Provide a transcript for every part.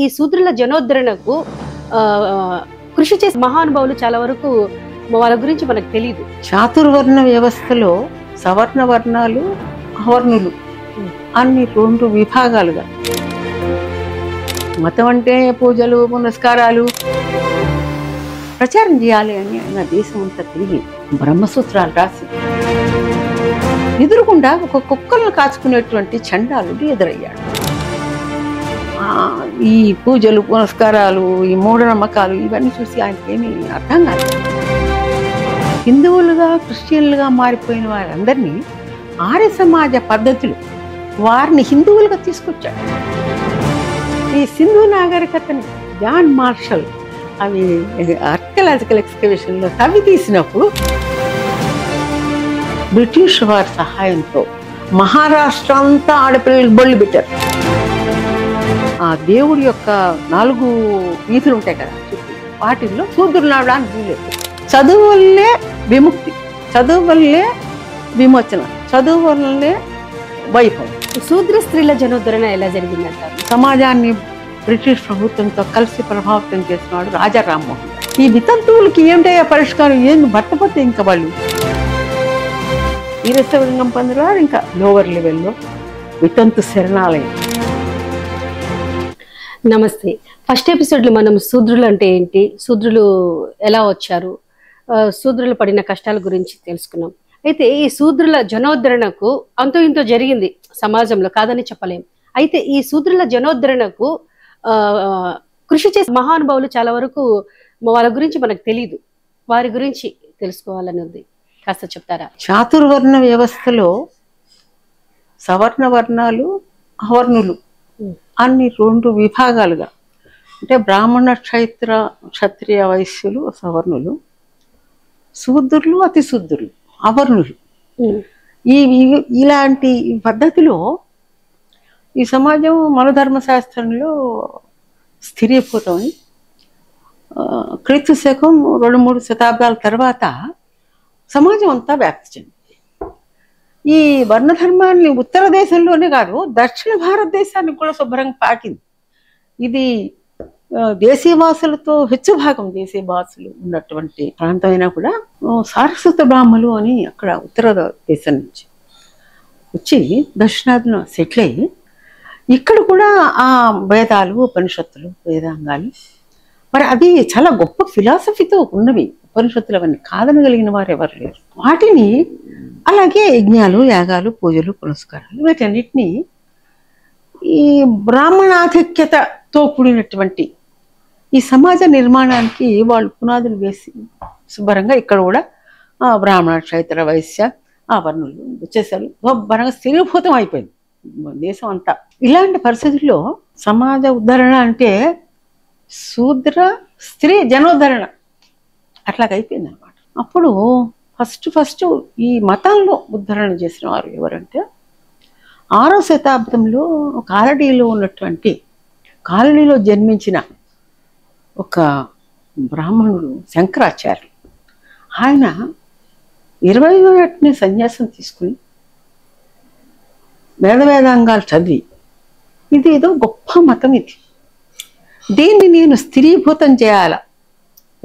ఈ శూద్రుల జనోద్ధరణకు కృషి చేసే మహానుభావులు చాలా వరకు వాళ్ళ గురించి మనకు తెలియదు. చాతుర్వర్ణ వ్యవస్థలో సవర్ణ వర్ణాలు అవర్ణులు అన్ని రెండు విభాగాలుగా మతం అంటే పూజలు పునస్కారాలు ప్రచారం చేయాలి అని ఆయన దేశం అంతా తిరిగి బ్రహ్మసూత్రాలు రాసి ఎదురుకుండా ఒక కుక్కలను కాచుకునేటువంటి చండాలుడు ఎదురయ్యాడు. ఈ పూజలు పునస్కారాలు ఈ మూఢనమ్మకాలు ఇవన్నీ చూసి ఆయనకి ఏమీ అర్థం కాదు. హిందువులుగా క్రిస్టియన్లుగా మారిపోయిన వారందరినీ ఆర్య సమాజ పద్ధతులు వారిని హిందువులుగా తీసుకొచ్చాడు. ఈ సింధు నాగరికతని జాన్ మార్షల్ అవి ఆర్కియలాజికల్ ఎక్స్కవేషన్లో తవ్వి తీసినప్పుడు బ్రిటిష్ వారి సహాయంతో మహారాష్ట్ర అంతా ఆడపిల్లలకు బొళ్ళు పెట్టారు. ఆ దేవుడి యొక్క 4 వీధులు ఉంటాయి కదా, వాటిల్లో శూద్రులు నడవడానికి వీలేదు. చదువు వల్లే విముక్తి, చదువు వల్లే విమోచన, చదువు వల్లే వైభవం. శూద్ర స్త్రీల జనోద్ధరణ ఎలా జరిగిందంటారు? సమాజాన్ని బ్రిటిష్ ప్రభుత్వంతో కలిసి ప్రభావితం చేసినవాడు రాజా రామ్మోహన్. ఈ వితంతువులకి ఏమిటయ్యా పరిష్కారం? ఏంది భర్తపోతే ఇంకా వాళ్ళు వీరశైవలింగం పొందినారు. ఇంకా లోవర్ లెవెల్లో వితంతు శరణాలయం. నమస్తే. ఫస్ట్ ఎపిసోడ్లో మనం శూద్రులు అంటే ఏంటి, శూద్రులు ఎలా వచ్చారు, శూద్రులు పడిన కష్టాల గురించి తెలుసుకున్నాం. అయితే ఈ శూద్రుల జనోద్ధరణకు అంతో ఇంతో జరిగింది సమాజంలో, కాదని చెప్పలేం. అయితే ఈ శూద్రుల జనోద్ధరణకు కృషి చేసే మహానుభావులు చాలా వరకు వాళ్ళ గురించి మనకు తెలియదు. వారి గురించి తెలుసుకోవాలని ఉంది, కాస్త చెప్తారా? చాతుర్వర్ణ వ్యవస్థలో సవర్ణ వర్ణాలు అవర్ణులు అన్ని రెండు విభాగాలుగా, అంటే బ్రాహ్మణ క్షత్రియ వైశ్యులు సవర్ణులు, శూద్రులు అతి శూద్రులు అవర్ణులు. ఇలాంటి పద్ధతిలో ఈ సమాజం మనధర్మ శాస్త్రంలో స్థిరీభూతమని క్రీస్తు శకం 2-3 శతాబ్దాల తర్వాత సమాజం అంతా వ్యాప్తి చెందింది. ఈ వర్ణధర్మాన్ని ఉత్తర దేశంలోనే కాదు, దక్షిణ భారతదేశానికి కూడా శుభ్రంగా పాకింది. ఇది దేశీయవాసులతో హెచ్చు భాగం దేశీయవాసులు ఉన్నటువంటి ప్రాంతమైనా కూడా సారస్వత బ్రాహ్మలు అని అక్కడ ఉత్తర దేశం నుంచి వచ్చి దక్షిణాదిలో సెటిల్ అయ్యి ఇక్కడ కూడా ఆ వేదాలు ఉపనిషత్తులు వేదాంగాలు మరి అది చాలా గొప్ప ఫిలాసఫీతో ఉన్నవి. ఉపనిషత్తులు అవన్నీ కాదనగలిగిన వారు ఎవరు లేరు. వాటిని అలాగే యజ్ఞాలు యాగాలు పూజలు పునస్కారాలు వీటన్నిటినీ ఈ బ్రాహ్మణాధిక్యతతో కూడినటువంటి ఈ సమాజ నిర్మాణానికి వాళ్ళు పునాదులు వేసి శుభ్రంగా ఇక్కడ కూడా బ్రాహ్మణ క్షత్ర వైశ్య ఆవర్ణులు వచ్చేసారు. శుభ్రంగా స్థిరీభూతం అయిపోయింది దేశం అంతా. ఇలాంటి పరిస్థితుల్లో సమాజ ఉద్ధరణ అంటే శూద్ర స్త్రీ జనోద్ధరణ అట్లాగైపోయింది అనమాట. అప్పుడు ఫస్ట్ ఈ మతంలో ఉద్ధరణ చేసిన వారు ఎవరంటే 6వ శతాబ్దంలో కాలనీలో జన్మించిన ఒక బ్రాహ్మణుడు శంకరాచార్యులు. ఆయన 20 ఏటనే సన్యాసం తీసుకుని వేదాంగాలు చదివి ఇది ఏదో గొప్ప మతం, దీన్ని నేను స్థిరీభూతం చేయాల,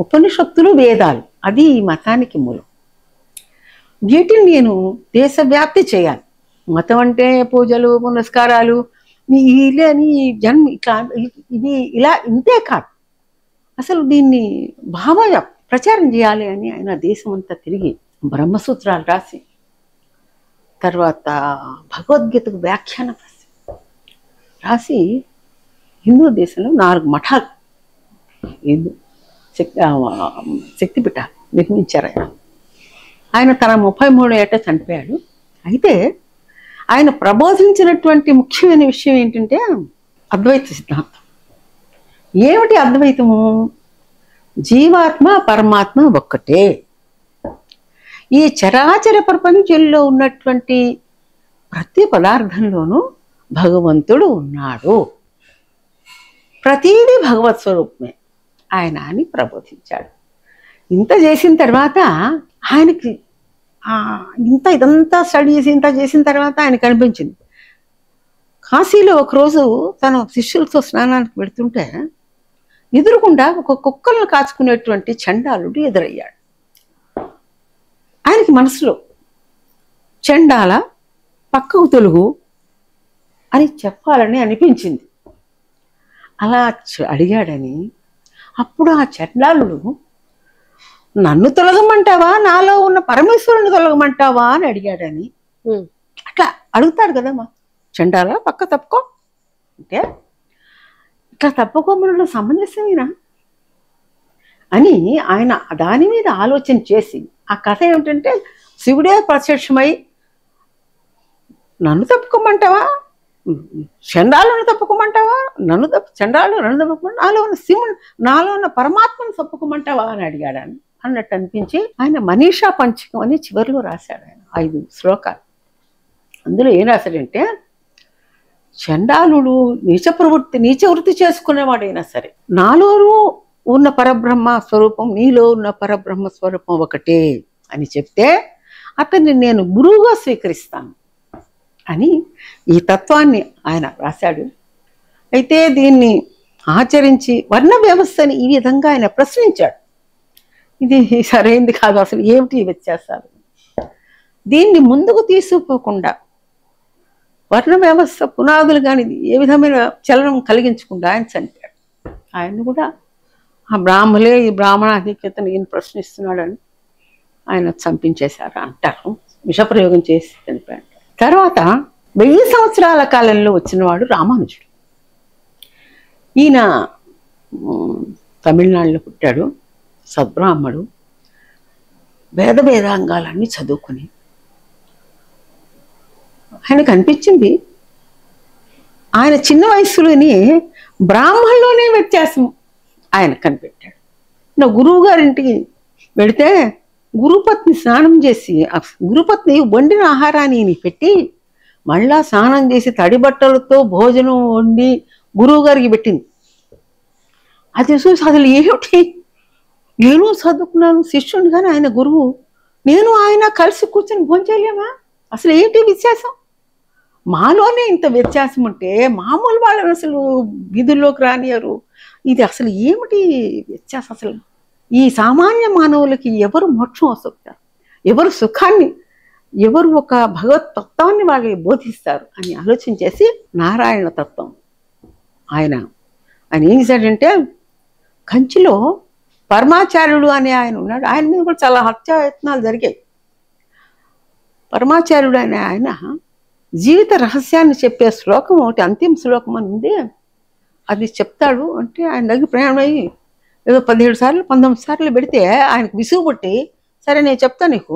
ఉపనిషత్తులు వేదాలు అది ఈ మతానికి మూలం, వీటిని నేను దేశవ్యాప్తి చేయాలి. మతం అంటే పూజలు పునస్కారాలు ఇలాని జన్మ ఇట్లా ఇది ఇలా ఇంతే కాదు, అసలు దీన్ని భావ ప్రచారం చేయాలి అని ఆయన దేశం అంతా తిరిగి బ్రహ్మసూత్రాలు రాసి తర్వాత భగవద్గీతకు వ్యాఖ్యానం రాసి హిందూ దేశంలో 4 మఠాలు శక్తిపీఠాలు నిర్మించారు. ఆయన తన 33 ఏట చనిపోయాడు. అయితే ఆయన ప్రబోధించినటువంటి ముఖ్యమైన విషయం ఏంటంటే అద్వైత సిద్ధాంతం. ఏమిటి అద్వైతము? జీవాత్మ పరమాత్మ ఒక్కటే. ఈ చరాచర ప్రపంచంలో ఉన్నటువంటి ప్రతి పదార్థంలోనూ భగవంతుడు ఉన్నాడు, ప్రతీది భగవత్ స్వరూపమే ఆయన అని ప్రబోధించాడు. ఇంత చేసిన తర్వాత ఆయనకి ఇదంతా స్టడీ చేసి ఇంత చేసిన తర్వాత ఆయనకు అనిపించింది కాశీలో ఒకరోజు తన శిష్యులతో స్నానానికి వెళుతుంటే ఎదురుకుండా ఒక కుక్కలను కాచుకునేటువంటి చండాలుడు ఎదురయ్యాడు. ఆయనకి మనసులో చండాల పక్కకు తొలుగు అని చెప్పాలని అనిపించింది. అలా అడిగాడని అప్పుడు ఆ చండాలుడు నన్ను తొలగమంటావా, నాలో ఉన్న పరమేశ్వరుని తొలగమంటావా అని అడిగాడని. అట్లా అడుగుతాడు కదమ్మా, చండాల పక్క తప్పుకో అంటే ఇట్లా తప్పుకోమనడం సమంజసమేనా అని ఆయన దాని మీద ఆలోచన చేసి, ఆ కథ ఏమిటంటే శివుడే ప్రత్యక్షమై నన్ను తప్పుకోమంటావా, చండాలను తప్పుకోమంటావా, చండాలు నన్ను తప్పుకోమంటా, నాలో ఉన్న పరమాత్మను తప్పుకోమంటావా అని అడిగాడు అన్నట్టు అనిపించి ఆయన మనీషా పంచకం అని చివరిలో రాశాడు. ఆయన 5 శ్లోకాలు. అందులో ఏం రాశాడంటే, చండాలుడు నీచ వృత్తి చేసుకునేవాడైనా సరే నాలోనూ ఉన్న పరబ్రహ్మ స్వరూపం నీలో ఉన్న పరబ్రహ్మ స్వరూపం ఒకటే అని చెప్తే అతన్ని నేను గురువుగా స్వీకరిస్తాను అని ఈ తత్వాన్ని ఆయన రాశాడు. అయితే దీన్ని ఆచరించి వర్ణ వ్యవస్థని ఈ విధంగా ఆయన ప్రశ్నించాడు. ఇది సరైంది కాదు, అసలు ఏమిటి వ్యత్యాసాలు, దీన్ని ముందుకు తీసుకుపోకుండా వర్ణ వ్యవస్థ పునాదులు కానీ ఏ విధమైన చలనం కలిగించకుండా ఆయన చనిపోయాడు. ఆయన్ని కూడా ఆ బ్రాహ్మలే ఈ బ్రాహ్మణాధిక్యతను ఈయన ప్రశ్నిస్తున్నాడని ఆయన చంపించేశారు అంటారు. విషప్రయోగం చేసి చనిపోయాడు. తర్వాత 1000 సంవత్సరాల కాలంలో వచ్చినవాడు రామానుజుడు. ఈయన తమిళనాడులో పుట్టాడు. సద్బ్రాహ్మడు. వేదాంగాలన్నీ చదువుకుని ఆయనకు అనిపించింది ఆయన చిన్న వయసులోనే బ్రాహ్మణులోనే వ్యత్యాసం ఆయన కనిపెట్టాడు. నా గురువు గారింటికి వెళితే గురుపత్ని స్నానం చేసి గురుపత్ని వండిన ఆహారాన్ని పెట్టి మళ్ళా స్నానం చేసి తడి బట్టలతో భోజనం వండి గురువు గారికి పెట్టింది. అది చూసి అసలు ఏమిటి, నేను చదువుకున్నాను శిష్యుని కానీ ఆయన గురువు, నేను ఆయన కలిసి కూర్చొని భోంచేయలేమా, అసలు ఏంటి వ్యత్యాసం, మాలోనే ఇంత వ్యత్యాసం ఉంటే మామూలు వాళ్ళని అసలు వీధుల్లోకి రానియరు, ఇది అసలు ఏమిటి వ్యత్యాసం, అసలు ఈ సామాన్య మానవులకి ఎవరు మోక్షం వస్తుంటారు, ఎవరు సుఖాన్ని, ఎవరు ఒక భగవత్ తత్వాన్ని వాళ్ళకి బోధిస్తారు అని ఆలోచన చేసి నారాయణ తత్వం ఆయన ఏం చేశాడంటే, కంచిలో పరమాచార్యుడు అనే ఆయన ఉన్నాడు. ఆయన మీద కూడా చాలా హత్యాయత్నాలు జరిగాయి. పరమాచార్యుడు అనే ఆయన జీవిత రహస్యాన్ని చెప్పే శ్లోకం ఒకటి, అంతిమ శ్లోకం అని ఉంది, అది చెప్తాడు. అంటే ఆయన దగ్గర ప్రయాణం అయ్యి ఏదో 17 సార్లు 19 సార్లు పెడితే ఆయనకు విసుగు పుట్టి, సరే నేను చెప్తా నీకు,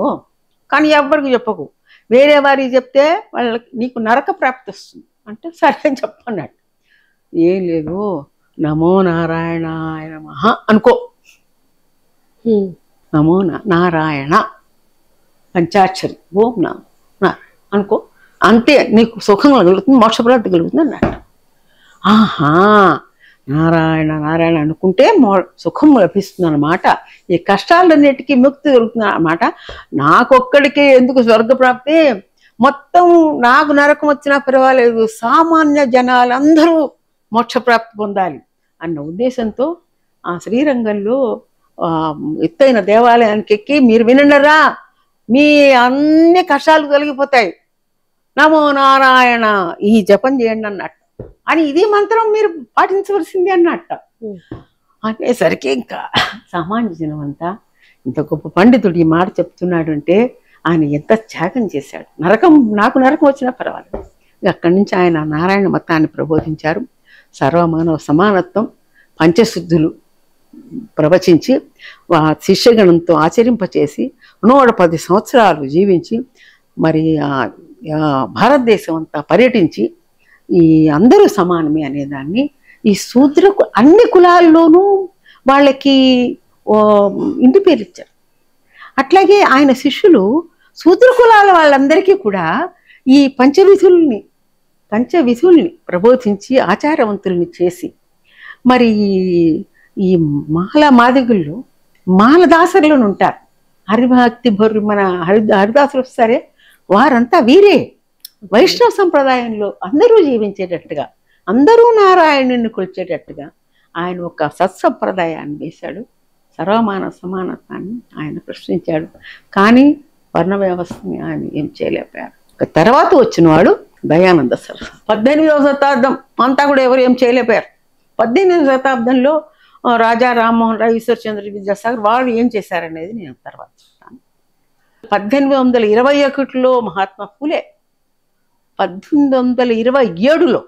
కానీ ఎవ్వరికి చెప్పకు, వేరే వారికి చెప్తే వాళ్ళకి నీకు నరక ప్రాప్తి వస్తుంది అంటే సరే అని చెప్పన్నాడు. ఏం లేదు, నమో నారాయణాయ నమః అనుకో, నమో నారాయణ పంచాక్షరి ఓం నారాయణ అనుకో, అంతే నీకు సుఖం కలుగుతుంది, మోక్షప్రాప్తి కలుగుతుంది అన్నాడు. ఆహా, నారాయణ నారాయణ అనుకుంటే సుఖం లభిస్తుంది అన్నమాట, ఈ కష్టాలన్నిటికీ ముక్తి దొరుకుతుంది అన్నమాట. నాకొక్కడికే ఎందుకు స్వర్గప్రాప్తి, మొత్తం నాకు నరకం వచ్చినా పర్వాలేదు, సామాన్య జనాలందరూ మోక్షప్రాప్తి పొందాలి అన్న ఉద్దేశంతో ఆ శ్రీరంగంలో ఎత్తైన దేవాలయానికి ఎక్కి, మీరు వినరా, మీ అన్ని కష్టాలు తొలగిపోతాయి, నమో నారాయణ ఈ జపం చేయండి అన్నట్టు, అని ఇది మంత్రం మీరు పాటించవలసింది అన్నట్ట. అనేసరికి ఇంకా సామాన్య జనం అంతా ఇంత గొప్ప పండితుడు ఈ మాట చెప్తున్నాడు అంటే ఆయన ఎంత త్యాగం చేశాడు, నాకు నరకం వచ్చినా పర్వాలేదు. అక్కడి నుంచి ఆయన నారాయణ మతాన్ని ప్రబోధించారు. సర్వమానవ సమానత్వం, పంచశుద్ధులు ప్రవచించి శిష్యగణంతో ఆచరింపచేసి 110 సంవత్సరాలు జీవించి మరి భారతదేశం అంతా పర్యటించి ఈ అందరూ సమానమే అనేదాన్ని, ఈ శూద్రకు అన్ని కులాల్లోనూ వాళ్ళకి ఇంటి పేరు ఇచ్చారు. అట్లాగే ఆయన శిష్యులు శూద్ర కులాల వాళ్ళందరికీ కూడా ఈ పంచవిధుల్ని ప్రబోధించి ఆచారవంతుల్ని చేసి, మరి ఈ మాదిగుల్లో మాలదాసరులను ఉంటారు, హరిభక్తి మన హరిదాసులు వస్తారే వారంతా వీరే, వైష్ణవ సంప్రదాయంలో అందరూ జీవించేటట్టుగా, అందరూ నారాయణుని కొలిచేటట్టుగా ఆయన ఒక సత్సంప్రదాయాన్ని వేశాడు. సర్వమాన సమానత్వాన్ని ఆయన ప్రశ్నించాడు. కానీ వర్ణ వ్యవస్థని ఆయన ఏం చేయలేకపోయారు. తర్వాత వచ్చినవాడు దయానంద సరస్వతి. 18వ శతాబ్దం అంతా కూడా ఎవరు ఏం చేయలేకపోయారు. 18వ శతాబ్దంలో రాజా రామ్మోహన్ రాయ్, ఈశ్వర్చంద్ర విద్యాసాగర్ వాళ్ళు ఏం చేశారనేది నేను తర్వాత చెప్తాను. 1821లో మహాత్మా ఫూలే, 1827లో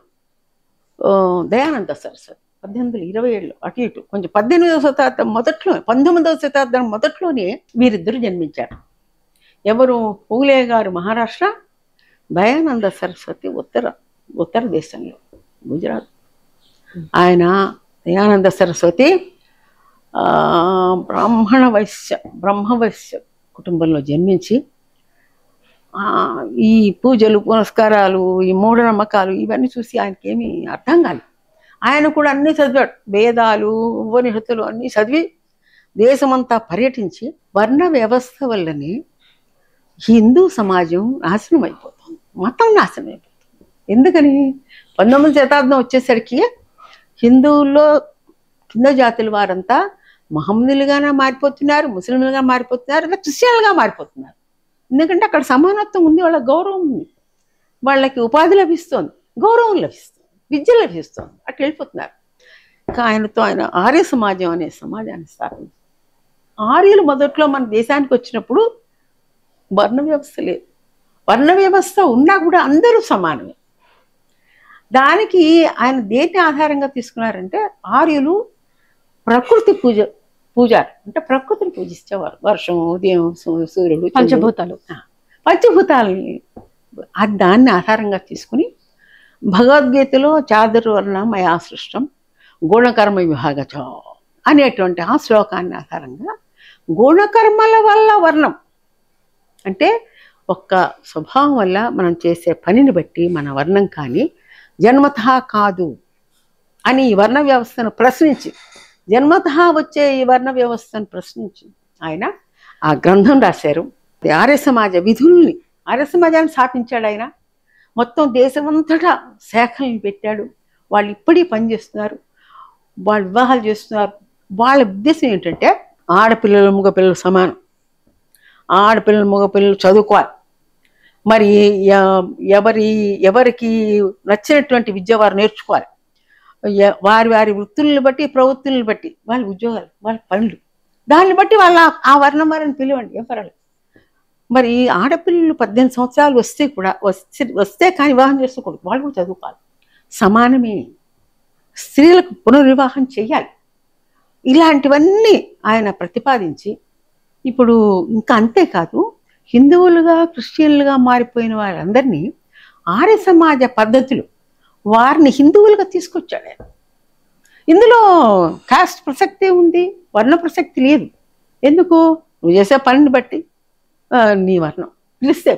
దయానంద సరస్వతి, 1827లో అటు ఇటు కొంచెం 18వ శతాబ్దం మొదట్లో, 19వ శతాబ్దం మొదట్లోనే వీరిద్దరు జన్మించారు. ఎవరు? ఫూలే గారు మహారాష్ట్ర, దయానంద సరస్వతి ఉత్తర దేశంలో గుజరాత్. ఆయన దయానంద సరస్వతి బ్రహ్మవైశ్య కుటుంబంలో జన్మించి ఈ పూజలు పునస్కారాలు, ఈ మూఢనమ్మకాలు ఇవన్నీ చూసి ఆయనకి ఏమీ అర్థం కాలేదు. ఆయన కూడా అన్నీ చదివాడు, వేదాలు ఉపనిషత్తులు అన్నీ చదివి దేశమంతా పర్యటించి వర్ణ వ్యవస్థ వల్లనే హిందూ సమాజం నాశనం అయిపోతుంది, మతం నాశనం అయిపోతుంది. ఎందుకని? 19వ శతాబ్దం వచ్చేసరికి హిందువుల్లో కింద జాతుల వారంతా మహమ్మదులుగానే మారిపోతున్నారు, ముస్లింలుగా మారిపోతున్నారు, ఇలా క్రిస్టియన్లుగా మారిపోతున్నారు. ఎందుకంటే అక్కడ సమానత్వం ఉంది, వాళ్ళకి గౌరవం ఉంది, వాళ్ళకి ఉపాధి లభిస్తుంది, గౌరవం లభిస్తుంది, విద్య లభిస్తుంది, అట్లా వెళ్ళిపోతున్నారు. ఇంకా ఆయన ఆర్య సమాజం అనే సమాజాన్ని స్థాపించారు. ఆర్యులు మొదట్లో మన దేశానికి వచ్చినప్పుడు వర్ణ వ్యవస్థ లేదు. వర్ణ వ్యవస్థ ఉన్నా కూడా అందరూ సమానమే. దానికి ఆయన దేన్ని ఆధారంగా తీసుకున్నారంటే, ఆర్యులు ప్రకృతి పూజారు, అంటే ప్రకృతిని పూజించేవారు. వర్షం, ఉదయం, సూర్యుడు, పంచభూతాలని దాన్ని ఆధారంగా తీసుకుని భగవద్గీతలో చాతుర్వర్ణ మయా సృష్టం గుణకర్మ విభాగచ అనేటువంటి ఆ శ్లోకాన్ని ఆధారంగా గుణకర్మల వల్ల వర్ణం అంటే ఒక్క స్వభావం వల్ల మనం చేసే పనిని బట్టి మన వర్ణం కానీ జన్మతః కాదు అని ఈ వర్ణ వ్యవస్థను ప్రశ్నించి, జన్మతః వచ్చే ఈ వర్ణ వ్యవస్థను ప్రశ్నించి ఆయన ఆ గ్రంథం రాశారు. ఆర్య సమాజ విధుల్ని, ఆర్య సమాజాన్ని స్థాపించాడు ఆయన. మొత్తం దేశమంతటా శాఖల్ని పెట్టాడు. వాళ్ళు ఇప్పటికీ పనిచేస్తున్నారు, వాళ్ళు వివాహాలు చేస్తున్నారు. వాళ్ళ ఉద్దేశం ఏంటంటే ఆడపిల్లలు మగపిల్లలు సమానం, ఆడపిల్లలు మగపిల్లలు చదువుకోవాలి, మరి ఎవరికి నచ్చినటువంటి విద్య వారు నేర్చుకోవాలి, వారి వృత్తులను బట్టి ప్రవృత్తులను బట్టి వాళ్ళ ఉద్యోగాలు, వాళ్ళ పనులు, దాన్ని బట్టి వాళ్ళ ఆ వర్ణం వారిని పిలవండి, ఏం పర్వాలేదు. మరి ఆడపిల్లలు 18 సంవత్సరాలు వస్తే కానీ వివాహం చేసుకోకూడదు, వాళ్ళు కూడా చదువుకోవాలి, సమానమే, స్త్రీలకు పునర్వివాహం చేయాలి. ఇలాంటివన్నీ ఆయన ప్రతిపాదించి, ఇప్పుడు ఇంకా అంతేకాదు హిందువులుగా క్రిస్టియన్లుగా మారిపోయిన వారందరినీ ఆర్య సమాజ పద్ధతులు వారిని హిందువులుగా తీసుకొచ్చాడు ఆయన. ఇందులో కాస్ట్ ప్రసక్తి ఉంది, వర్ణ ప్రసక్తి లేదు. ఎందుకు? నువ్వు చేసే పనిని బట్టి నీ వర్ణం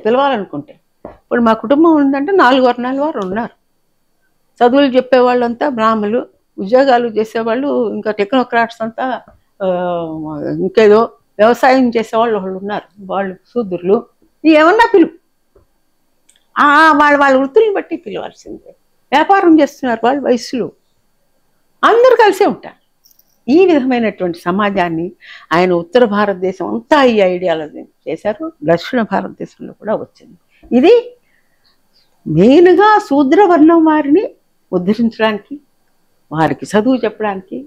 పిలవాలనుకుంటే. ఇప్పుడు మా కుటుంబం ఉందంటే 4 వర్ణాల వారు ఉన్నారు. చదువులు చెప్పేవాళ్ళంతా బ్రాహ్మణులు, ఉద్యోగాలు చేసేవాళ్ళు, ఇంకా టెక్నోక్రాట్స్ అంతా ఇంకేదో వ్యవసాయం చేసేవాళ్ళు వాళ్ళు ఉన్నారు, వాళ్ళు శూద్రులు. ఏమన్నా పిలువు, వాళ్ళ వృత్తులను బట్టి పిలవాల్సిందే. వ్యాపారం చేస్తున్నారు వాళ్ళు, వయస్సులు, అందరూ కలిసే ఉంటారు. ఈ విధమైనటువంటి సమాజాన్ని ఆయన ఉత్తర భారతదేశం అంతా ఈ ఐడియాలజీ చేశారు. దక్షిణ భారతదేశంలో కూడా వచ్చింది. ఇది మెయిన్గా శూద్రవర్ణం వారిని ఉద్ధరించడానికి, వారికి చదువు చెప్పడానికి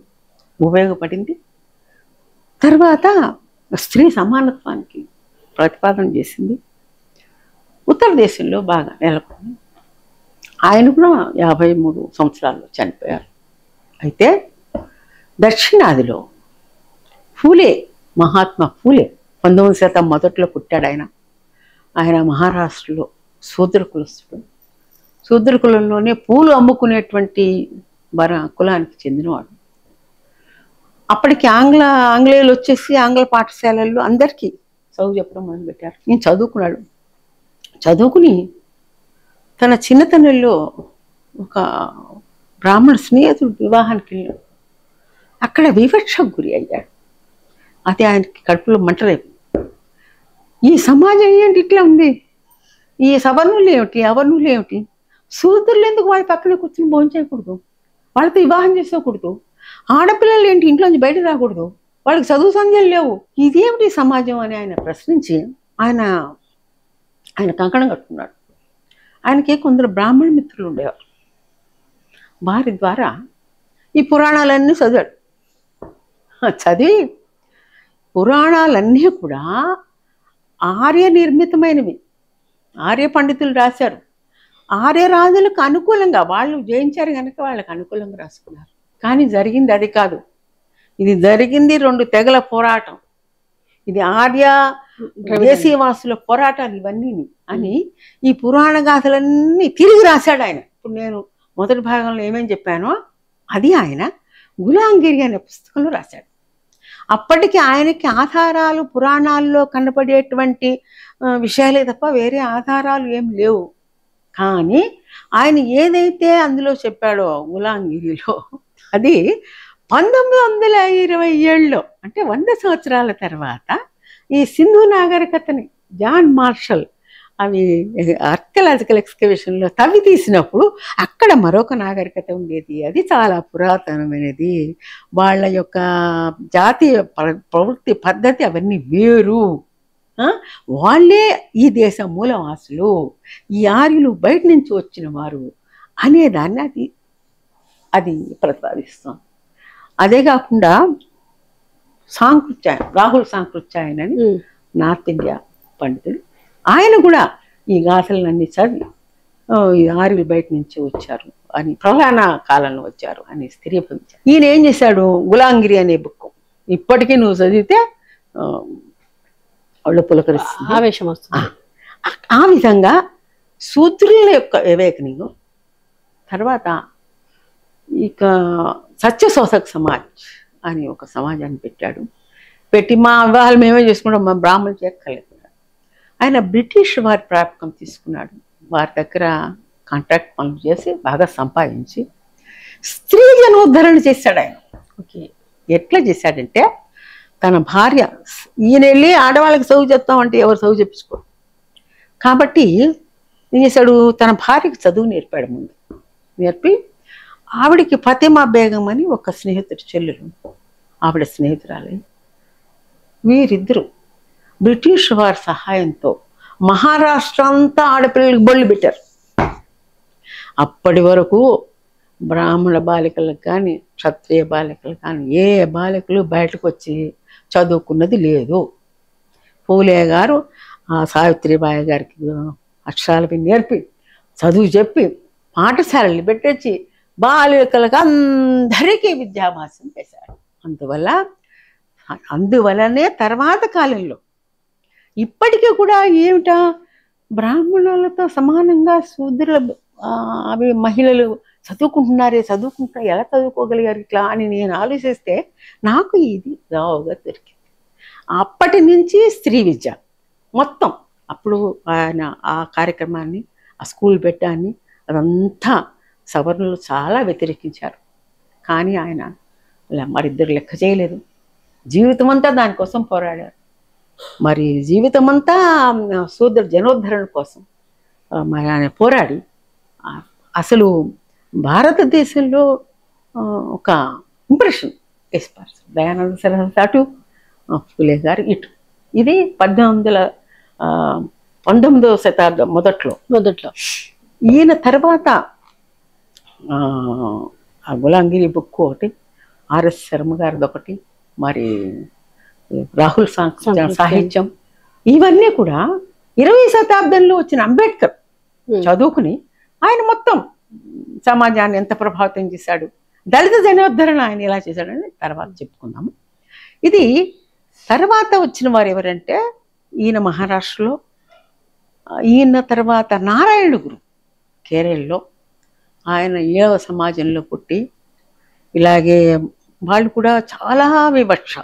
ఉపయోగపడింది. తర్వాత స్త్రీ సమానత్వానికి ప్రతిపాదన చేసింది. ఉత్తర దేశంలో బాగా నెలకొంది. ఆయన కూడా 53 సంవత్సరాల్లో చనిపోయారు. అయితే దక్షిణాదిలో ఫూలే, మహాత్మా ఫూలే 19వ శతాబ్దం మొదట్లో పుట్టాడు ఆయన. ఆయన మహారాష్ట్రలో శూద్ర కులస్తుడు. శూద్ర కులంలోనే పూలు అమ్ముకునేటువంటి కులానికి చెందినవాడు. అప్పటికి ఆంగ్లేయులు వచ్చేసి ఆంగ్ల పాఠశాలల్లో అందరికీ చదువు చెప్పడం మొదలుపెట్టారు. నేను చదువుకున్నాడు. చదువుకుని తన చిన్నతనంలో ఒక బ్రాహ్మణ స్నేహితుడు వివాహానికి వెళ్ళాడు. అక్కడ వివక్షకు గురి అయ్యాడు. అది ఆయనకి కడుపులో మంటలేదు. ఈ సమాజం ఏంటి ఇట్లా ఉంది, ఈ సవర్ణులు ఏమిటి, అవర్ణులు ఏమిటి, శూద్రులు ఎందుకు వాళ్ళ పక్కన కూర్చుని భోజనం చేయకూడదు, వాళ్ళతో వివాహం చేసుకోకూడదు, ఆడపిల్లలు ఏంటి ఇంట్లోంచి బయట రాకూడదు, వాళ్ళకి చదువు సంధ్యలు లేవు, ఇదేమిటి సమాజం అని ఆయన ప్రశ్నించి ఆయన కంకణం కట్టుకున్నాడు. ఆయనకి కొందరు బ్రాహ్మణ మిత్రులు ఉండేవారు. వారి ద్వారా ఈ పురాణాలన్నీ చదివాడు. చదివి పురాణాలన్నీ కూడా ఆర్య నిర్మితమైనవి, ఆర్య పండితులు రాశారు. ఆర్య రాజులకు అనుకూలంగా వాళ్ళు జయించారు కనుక వాళ్ళకి అనుకూలంగా రాసుకున్నారు. కానీ జరిగింది అది కాదు. ఇది జరిగింది 2 తెగల పోరాటం. ఇది ఆర్య దేశీయవాసుల పోరాటాలు ఇవన్నీ అని ఈ పురాణ గాథలన్నీ తిరిగి రాశాడు ఆయన. ఇప్పుడు నేను మొదటి భాగంలో ఏమేమి చెప్పానో అది ఆయన గులాంగిరి అనే పుస్తకంలో రాశాడు. అప్పటికి ఆయనకి ఆధారాలు పురాణాల్లో కనపడేటువంటి విషయాలే తప్ప వేరే ఆధారాలు ఏం లేవు. కానీ ఆయన ఏదైతే అందులో చెప్పాడో గులాంగిరిలో అది 1927లో అంటే 100 సంవత్సరాల తర్వాత ఈ సింధు నాగరికతని జాన్ మార్షల్ అవి ఆర్కియలాజికల్ ఎక్స్కవేషన్లో తవ్వి తీసినప్పుడు అక్కడ మరొక నాగరికత ఉండేది. అది చాలా పురాతనమైనది. వాళ్ళ యొక్క జాతీయ ప్రవృత్తి పద్ధతి అవన్నీ వేరు. వాళ్ళే ఈ దేశ మూలవాసులు, ఈ ఆర్యులు బయట నుంచి వచ్చిన వారు అనేదాన్ని అది ప్రతిపాదిస్తాం. అదే కాకుండా సాంకృత్యాయన్, రాహుల్ సాంకృత్యాయన్ అని నార్త్ ఇండియా పండితుడు, ఆయన కూడా ఈ గాథలన్నీ చదివి ఈ ఆర్యులు బయట నుంచి వచ్చారు అని, ప్రళయన కాలంలో వచ్చారు అని స్థిరీభవించారు. ఈయన ఏం చేశాడు, గులాంగిరి అనే బుక్ ఇప్పటికీ నువ్వు చదివితే వాళ్ళు పులకరిస్తుంది, ఆవేశం వస్తుంది. ఆ విధంగా శూద్రుల యొక్క వివేకనింగ్ తర్వాత ఇక సత్యశోధక సమాజ్ అని ఒక సమాజాన్ని పెట్టాడు. పెట్టి మా వివాహాలు మేమే చేసుకుంటాం, మా బ్రాహ్మణులు చేయక్కర్లేదు. ఆయన బ్రిటిష్ వారి ప్రాపకం తీసుకున్నాడు. వారి దగ్గర కాంట్రాక్ట్ పనులు చేసి బాగా సంపాదించి స్త్రీ జనోద్ధరణ చేశాడు ఆయన. ఓకే, ఎట్లా చేశాడంటే తన భార్య, ఈయన వెళ్ళి ఆడవాళ్ళకి చదువు చెప్తామంటే ఎవరు చదువు చెప్పించుకోరు కాబట్టి ఏం చేశాడు, తన భార్యకి చదువు నేర్పాడు. ముందు నేర్పి ఆవిడికి ఫతిమా బేగం అని ఒక స్నేహితుడు చెల్లెలు, ఆవిడ స్నేహితురాలి. వీరిద్దరూ బ్రిటిష్ వారి సహాయంతో మహారాష్ట్ర అంతా ఆడపిల్లలకు బళ్ళు పెట్టారు. అప్పటి వరకు బ్రాహ్మణ బాలికలకు కానీ క్షత్రియ బాలికలకు కానీ ఏ బాలికలు బయటకు వచ్చి చదువుకున్నది లేదు. పూలే గారు సావిత్రిబాయి గారికి అక్షరాలు నేర్పి చదువు చెప్పి పాఠశాలలు పెట్టొచ్చి బాలికలకు అందరికీ విద్యాభ్యాసం చేశాడు. అందువల్లనే తర్వాత కాలంలో ఇప్పటికీ కూడా ఏమిటా బ్రాహ్మణులతో సమానంగా శూద్రుల అవి మహిళలు చదువుకుంటున్నారు, ఎలా చదువుకోగలిగారు ఇట్లా అని నేను ఆలోచిస్తే నాకు ఇది రావుగా దొరికింది. అప్పటి నుంచి స్త్రీ విద్య మొత్తం అప్పుడు ఆయన ఆ కార్యక్రమాన్ని, ఆ స్కూల్ పెట్టాన్ని అదంతా సవర్ణులు చాలా వ్యతిరేకించారు. కానీ ఆయన మరిద్దరు లెక్క చేయలేదు. జీవితం అంతా దానికోసం పోరాడారు. మరి జీవితం అంతా శూద్ర జనోద్ధరణ కోసం మరి ఆయన పోరాడి అసలు భారతదేశంలో ఒక ఇంప్రెషన్ వేసిపారు. దయానంద సరస్వతి అటు, పూలే గారు ఇటు. ఇది 19వ శతాబ్దం మొదట్లో. ఈయన తర్వాత ఆ గులాంగిరి బుక్ ఒకటి, ఆర్ఎస్ శర్మ గారిది ఒకటి, మరి రాహుల్ సాహిత్యం, ఇవన్నీ కూడా 20వ శతాబ్దంలో వచ్చిన అంబేద్కర్ చదువుకుని ఆయన మొత్తం సమాజాన్ని ఎంత ప్రభావితం చేశాడు, దళిత జనోద్ధరణ ఆయన ఎలా చేశాడని తర్వాత చెప్పుకుందాము. ఇది తర్వాత వచ్చిన వారు ఎవరంటే ఈయన మహారాష్ట్రలో, ఈయన తర్వాత నారాయణ గురు కేరళలో, ఆయన 7వ సమాజంలో పుట్టి ఇలాగే వాళ్ళు కూడా చాలా వివక్ష.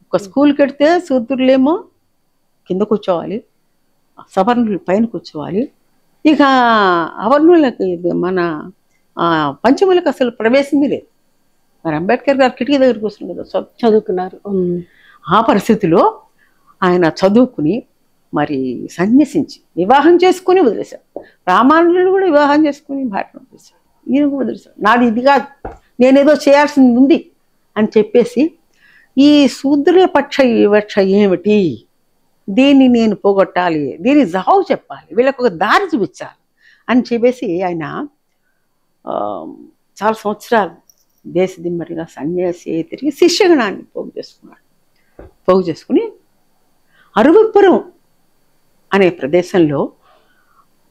ఒక స్కూల్కి వెడితే శూద్రులేమో కింద కూర్చోవాలి, సవర్ణులు పైన కూర్చోవాలి. ఇక అవర్ణులకు మన పంచములకు అసలు ప్రవేశమే లేదు. మరి అంబేద్కర్ గారు కిటికీ దగ్గర కూర్చుని కదా చదువుకున్నారు. ఆ పరిస్థితిలో ఆయన చదువుకుని మరి సన్యసించి వివాహం చేసుకుని వదిలేశాడు. రామానుజుడు కూడా వివాహం చేసుకుని భార్యను వదిలేశాడు. ఈయన కూడా వదిలేశాడు. నాది ఇది కాదు, నేనేదో చేయాల్సింది ఉంది అని చెప్పేసి ఈ శూద్రుల పక్ష వివక్ష ఏమిటి, దీన్ని నేను పోగొట్టాలి, దీన్ని జావు చెప్పాలి, వీళ్ళకు ఒక దారి చూపించాలి అని చెప్పేసి ఆయన చాలా సంవత్సరాలు దేశదిమ్మరిగా సన్యాసి తిరిగి శిష్యగణాన్ని పోగు చేసుకుని అరువిపురం అనే ప్రదేశంలో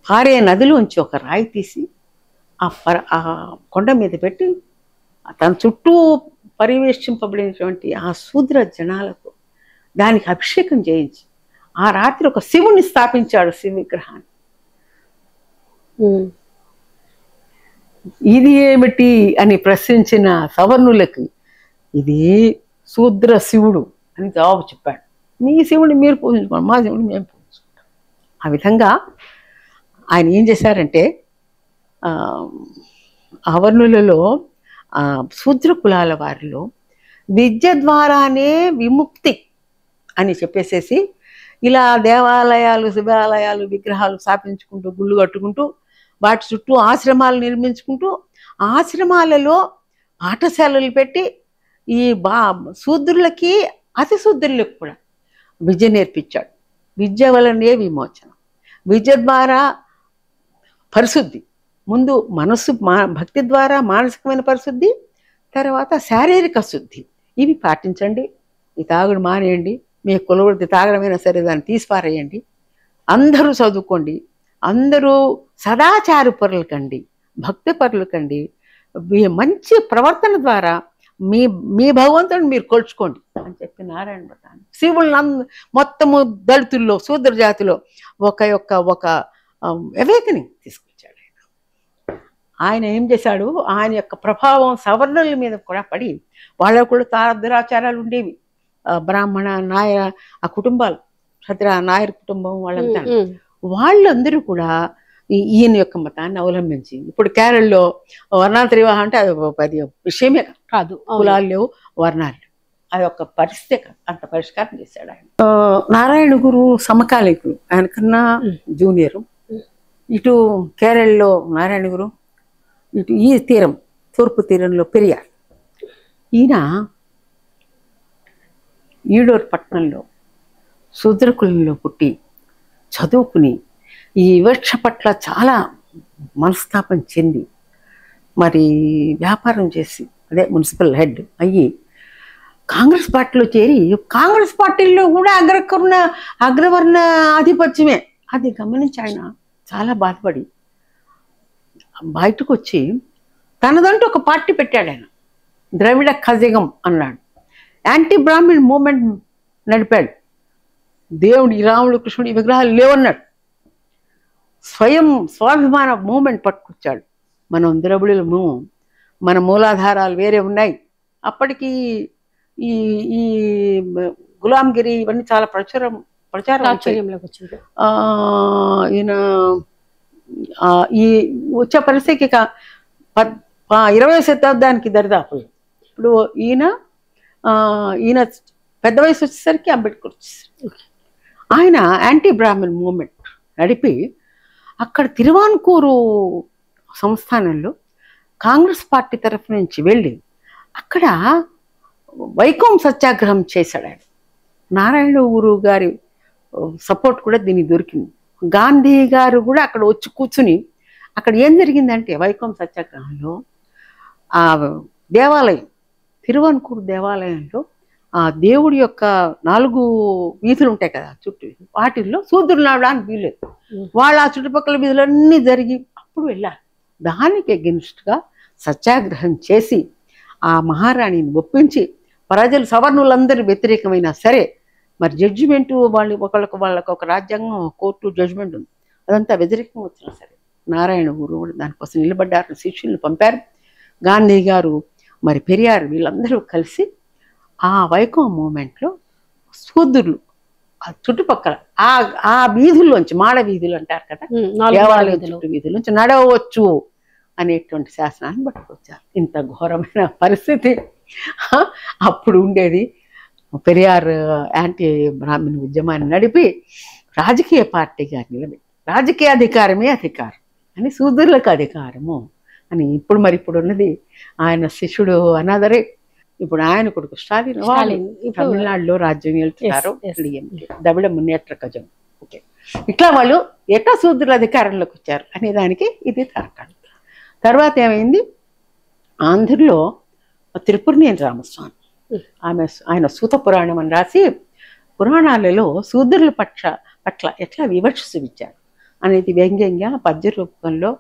పారే నదిలోంచి ఒక రాయి తీసి ఆ కొండ మీద పెట్టి తన చుట్టూ పరివేష్టింపబడినటువంటి ఆ శూద్ర జనాలకు దానికి అభిషేకం చేయించి ఆ రాత్రి ఒక శివుని స్థాపించాడు, శివ విగ్రహాన్ని. ఇది ఏమిటి అని ప్రశ్నించిన సవర్ణులకి ఇది శూద్ర శివుడు అని జవాబు చెప్పాడు. మీ శివుడిని మీరు పూజించుకోండి, మా శివుడిని మేము పూజించుకుంటాం. ఆ విధంగా ఆయన ఏం చేశారంటే అవర్ణులలో శూద్ర కులాల వారిలో విద్య ద్వారానే విముక్తి అని చెప్పేసేసి ఇలా దేవాలయాలు, శివాలయాలు, విగ్రహాలు స్థాపించుకుంటూ గుళ్ళు కట్టుకుంటూ వాటి చుట్టూ ఆశ్రమాలు నిర్మించుకుంటూ ఆశ్రమాలలో పాఠశాలలు పెట్టి ఈ శూద్రులకి అతి శూద్రులకు కూడా విద్య నేర్పించాడు. విద్య వలనే విమోచనం, విద్య ద్వారా పరిశుద్ధి, ముందు మనస్సు భక్తి ద్వారా మానసికమైన పరిశుద్ధి, తర్వాత శారీరక శుద్ధి. ఇవి పాటించండి. ఈ తాగుడు మానేయండి, మీ కులవృత్తి తాగడమైనా సరే దాన్ని తీసిపారేయండి, అందరూ చదువుకోండి, అందరూ సదాచార పరులు కండి, భక్తి పరులు కండి, మంచి ప్రవర్తన ద్వారా మీ భగవంతుడిని మీరు కొలుచుకోండి అని చెప్పి నారాయణ భట్టాన్ని శివుళ్ళని మొత్తము దళితుల్లో శూద్ర జాతిలో ఒక అవేకనింగ్ తీసుకొచ్చాడు. ఆయన ఏం చేశాడు, ఆయన యొక్క ప్రభావం సవర్ణుల మీద కూడా పడి వాళ్ళకు కూడా తారద్రాచారాలు ఉండేవి. బ్రాహ్మణ నాయర ఆ కుటుంబాలు, క్షత్ర నాయర్ కుటుంబం వాళ్ళంతా వాళ్ళందరూ కూడా ఈయన యొక్క మతాన్ని అవలంబించి ఇప్పుడు కేరళలో వర్ణాంతర వివాహం అంటే అది విషయమే కాదు, కులాలు లేవు, వర్ణాలు లేవు, అది ఒక పరిస్థితి అంత పరిష్కారం చేశాడు ఆయన. నారాయణ గురు సమకాలీకులు, ఆయన కన్నా జూనియరు. ఇటు కేరళలో నారాయణ గురు, ఇటు ఈ తీరం తూర్పు తీరంలో పెరియార్. ఈయన ఈడూరు పట్టణంలో శూద్రకులంలో పుట్టి చదువుకుని ఈ వివక్ష పట్ల చాలా మనస్తాపం చెంది మరి వ్యాపారం చేసి అదే మున్సిపల్ హెడ్ అయ్యి కాంగ్రెస్ పార్టీలో చేరి కాంగ్రెస్ పార్టీలో కూడా అగ్రవర్ణ ఆధిపత్యమే అది గమనించి ఆయన చాలా బాధపడి బయటకు వచ్చి తనదంటూ ఒక పార్టీ పెట్టాడు. ఆయన ద్రవిడ కజగం అన్నాడు, యాంటీ బ్రాహ్మణ్ మూమెంట్ నడిపాడు. దేవుడు రాముడు కృష్ణుడు విగ్రహాలు లేవన్నాడు. స్వయం స్వాభిమాన మూమెంట్ పట్టుకొచ్చాడు. మనం ద్రవిడులము, మన మూలాధారాలు వేరే ఉన్నాయి. అప్పటికి ఈ ఈ గులాంగిరి ఇవన్నీ చాలా ప్రచారం ఈయన ఈ వచ్చే పరిస్థితికి 20వ శతాబ్దానికి దరిదాపు. ఇప్పుడు ఈయన పెద్ద వయసు వచ్చేసరికి అంబేద్కర్ వచ్చేసరికి ఆయన యాంటీ బ్రాహ్మణ్ మూమెంట్ నడిపి అక్కడ తిరువాన్కూరు సంస్థానంలో కాంగ్రెస్ పార్టీ తరఫు నుంచి వెళ్ళి అక్కడ వైకోం సత్యాగ్రహం చేశాడు ఆయన. నారాయణ గురు గారి సపోర్ట్ కూడా దీనికి దొరికింది. గాంధీ గారు కూడా అక్కడ వచ్చి కూర్చుని అక్కడ ఏం జరిగిందంటే వైకోం సత్యాగ్రహంలో ఆ దేవాలయం తిరువాన్కూరు దేవాలయంలో ఆ దేవుడి యొక్క 4 వీధులు ఉంటాయి కదా చుట్టూ, వాటిల్లో శూద్రులు నడవడానికి వీల్లేదు. వాళ్ళు ఆ చుట్టుపక్కల వీధులన్నీ జరిగి అప్పుడు వెళ్ళారు. దానికి అగెన్స్ట్గా సత్యాగ్రహం చేసి ఆ మహారాణిని ఒప్పించి ప్రజలు సవర్ణులందరూ వ్యతిరేకమైనా సరే మరి జడ్జిమెంటు వాళ్ళకు ఒక రాజ్యాంగం కోర్టు జడ్జిమెంట్ ఉంది, అదంతా వ్యతిరేకంగా వచ్చినా సరే నారాయణ గురు దానికోసం నిలబడ్డారు, శిష్యుల్ని పంపారు. గాంధీ గారు మరి పెరియార్ వీళ్ళందరూ కలిసి ఆ వైకోం మూమెంట్లో శూద్రులు ఆ చుట్టుపక్కల ఆ వీధుల్లోంచి మాడ వీధులు అంటారు కదా, దేవాలయ చుట్టూ వీధుల్లోంచి నడవచ్చు అనేటువంటి శాసనాన్ని పట్టుకొచ్చారు. ఇంత ఘోరమైన పరిస్థితి అప్పుడు ఉండేది. పెరియార్ యాంటీ బ్రాహ్మణ ఉద్యమాన్ని నడిపి రాజకీయ పార్టీగా నిలబెట్టి రాజకీయ అధికారమే అధికారం అని శూద్రులకు అధికారము అని ఇప్పుడు ఉన్నది ఆయన శిష్యుడు అనాదరే. ఇప్పుడు ఆయన కొడుకు స్టాలిన్ తమిళనాడులో రాజ్యం వెళ్తున్నారు, ద్రవిడ మున్నేట్ర కజం. ఓకే, ఇట్లా వాళ్ళు ఎట్లా శూద్రుల అధికారంలోకి వచ్చారు అనే దానికి ఇది తార్కాణం. తర్వాత ఏమైంది, ఆంధ్రలో త్రిపురనేని రామస్వామి ఆయన సూత పురాణం అని రాసి పురాణాలలో శూద్రుల పట్ల ఎట్లా వివక్ష చూపించారు అనేది వ్యంగ్యంగా పద్య రూపంలో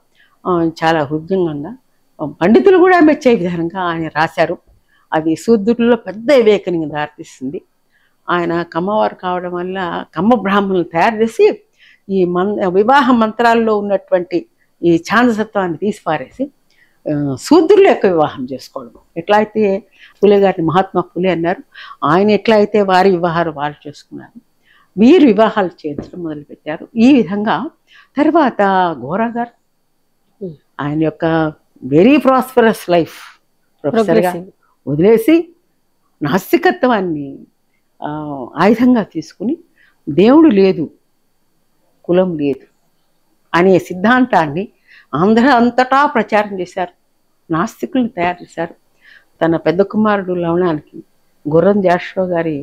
చాలా హృదయంగా పండితులు కూడా మెచ్చే విధంగా ఆయన రాశారు. అది శూద్రుల్లో పెద్ద వివేకనికి దారితీస్తుంది. ఆయన కమ్మవారు కావడం వల్ల కమ్మ బ్రాహ్మణులు తయారు చేసి ఈ వివాహ మంత్రాల్లో ఉన్నటువంటి ఈ ఛాందసత్వాన్ని తీసిపారేసి శూద్రుల యొక్క వివాహం చేసుకోవడం. ఎట్లా అయితే పులే గారిని మహాత్మా పులే అన్నారు, ఆయన ఎట్లా అయితే వారి వివాహాలు వాళ్ళు చేసుకున్నారు, వీరు వివాహాలు చేయించడం మొదలుపెట్టారు. ఈ విధంగా తర్వాత గోరా గారు ఆయన యొక్క వెరీ ప్రాస్పరస్ లైఫ్ ప్రొఫెసర్గా వదిలేసి నాస్తికత్వాన్ని ఆయుధంగా తీసుకుని దేవుడు లేదు, కులం లేదు అనే సిద్ధాంతాన్ని ఆంధ్ర అంతటా ప్రచారం చేశారు. నాస్తికుల్ని తయారు చేశారు. తన పెద్ద కుమారుడు లవణానికి గుర్రం జాషువా గారి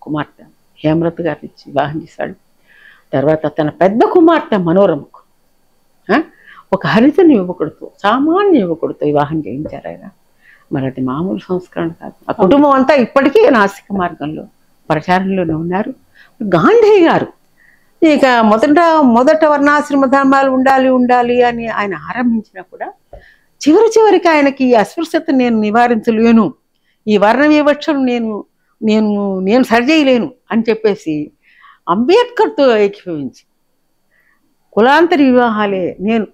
కుమార్తె హేమరథ గారిని ఇచ్చి వివాహం చేశాడు. తర్వాత తన పెద్ద కుమార్తె మనోరమకు ఒక హరిజన యువకుడితో, సామాన్య యువకుడితో వివాహం చేయించారు ఆయన. మరి అది మామూలు సంస్కరణ కాదు. ఆ కుటుంబం అంతా ఇప్పటికీ నాస్తిక మార్గంలో ప్రచారంలోనే ఉన్నారు. గాంధీ గారు ఇక మొదట వర్ణాశ్రమ ధర్మాలు ఉండాలి అని ఆయన ఆరంభించినా కూడా చివరికి ఆయనకి ఈ అస్పృశ్యత నేను నివారించలేను, ఈ వర్ణ వివక్షను నేను సరిచేయలేను అని చెప్పేసి అంబేద్కర్తో ఏకీభవించి కులాంతరి వివాహాలే, నేను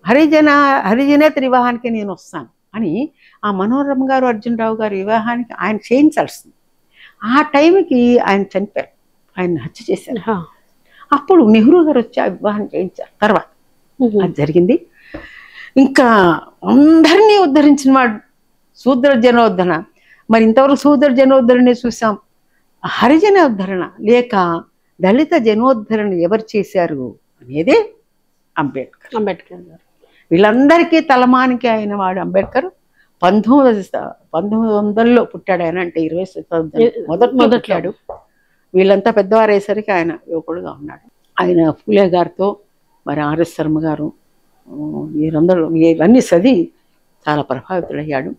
హరిజనేతర వివాహానికి నేను వస్తాను అని ఆ మనోరమ గారు అర్జునరావు గారి వివాహానికి ఆయన చేయించాల్సింది. ఆ టైంకి ఆయన చనిపోయారు, ఆయన హత్య చేశారు. అప్పుడు నెహ్రూ గారు వచ్చి ఆ వివాహం చేయించారు. తర్వాత అది జరిగింది. ఇంకా అందరినీ ఉద్ధరించిన వాడు శూద్ర జనోద్ధరణ. మరి ఇంతవరకు శూద్ర జనోద్ధరణే చూసాం. హరిజన ఉద్ధరణ లేక దళిత జనోద్ధరణ ఎవరు చేశారు అనేదే అంబేద్కర్ గారు. వీళ్ళందరికీ తలమానికి అయిన వాడు అంబేద్కర్. 1900లో పుట్టాడు ఆయన, అంటే 20వ శతాబ్దం మొదట్లాడు. వీళ్ళంతా పెద్దవారు అయ్యేసరికి ఆయన యువకుడుగా ఉన్నాడు. ఆయన ఫూలే గారితో మరి ఆర్ఎస్ శర్మ గారు వీరందరూ ఇవన్నీ చదివి చాలా ప్రభావితుడయ్యాడు.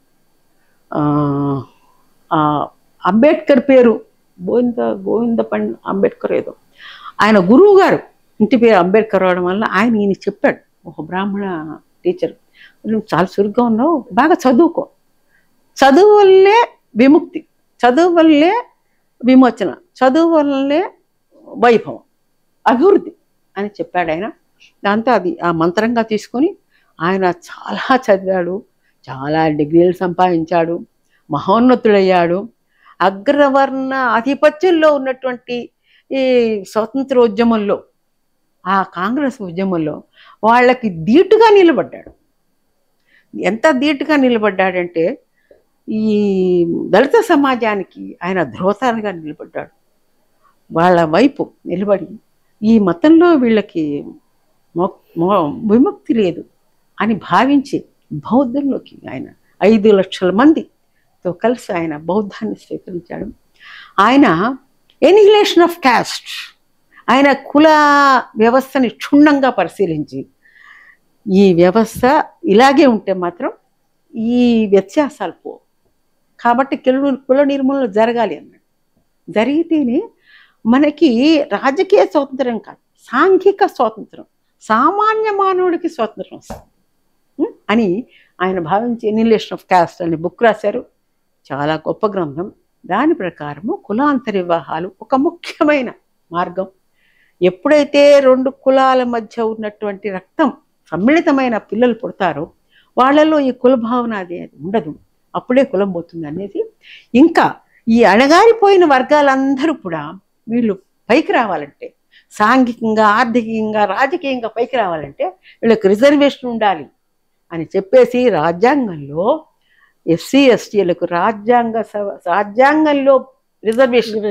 అంబేద్కర్ పేరు గోవింద అంబేద్కర్ ఏదో ఆయన గురువు గారు ఇంటి పేరు అంబేద్కర్ అవడం వల్ల ఆయన ఈయన చెప్పాడు, ఒక బ్రాహ్మణ టీచర్, నువ్వు చాలా చురుగ్గా ఉన్నావు, బాగా చదువుకో, చదువు వల్లే విముక్తి, చదువు వల్లే విమోచన, చదువు వల్లే వైభవం, అభివృద్ధి అని చెప్పాడు ఆయన. దాంతో అది ఆ మంత్రంగా తీసుకొని ఆయన చాలా చదివాడు, చాలా డిగ్రీలు సంపాదించాడు, మహోన్నతుడయ్యాడు. అగ్రవర్ణ ఆధిపత్యంలో ఉన్నటువంటి ఈ స్వతంత్రోద్యమంలో, ఆ కాంగ్రెస్ ఉద్యమంలో వాళ్ళకి ధీటుగా నిలబడ్డాడు. ఎంత ధీటుగా నిలబడ్డాడంటే ఈ దళిత సమాజానికి ఆయన ధ్రువతాలుగా నిలబడ్డాడు. వాళ్ళ వైపు నిలబడి ఈ మతంలో వీళ్ళకి విముక్తి లేదు అని భావించి బౌద్ధంలోకి ఆయన 5 లక్షల మందితో కలిసి ఆయన బౌద్ధాన్ని స్వీకరించాడు. ఆయన ఎనిహిలేషన్ ఆఫ్ కాస్ట్, ఆయన కుల వ్యవస్థని క్షుణ్ణంగా పరిశీలించి ఈ వ్యవస్థ ఇలాగే ఉంటే మాత్రం ఈ వ్యత్యాసాలు పోవు, కాబట్టి కుల నిర్మూలన జరగాలి అన్నాడు. జరిగితేనే మనకి రాజకీయ స్వాతంత్రం కాదు, సాంఘిక స్వాతంత్రం, సామాన్య మానవుడికి స్వాతంత్రం వస్తుంది అని ఆయన భావించి ఎనిహిలేషన్ ఆఫ్ కాస్ట్ అనే బుక్ రాశారు. చాలా గొప్ప గ్రంథం. దాని ప్రకారము కులాంతర వివాహాలు ఒక ముఖ్యమైన మార్గం. ఎప్పుడైతే 2 కులాల మధ్య ఉన్నటువంటి రక్తం సమ్మిళితమైన పిల్లలు పుడతారో వాళ్ళలో ఈ కుల భావన అది ఉండదు, అప్పుడే కులం పోతుంది అనేది. ఇంకా ఈ అణగారిపోయిన వర్గాలందరూ కూడా వీళ్ళు పైకి రావాలంటే, సాంఘికంగా, ఆర్థికంగా, రాజకీయంగా పైకి రావాలంటే వీళ్ళకి రిజర్వేషన్ ఉండాలి అని చెప్పేసి రాజ్యాంగంలో ఎస్సీ ఎస్టీలకు రాజ్యాంగంలో రిజర్వేషన్,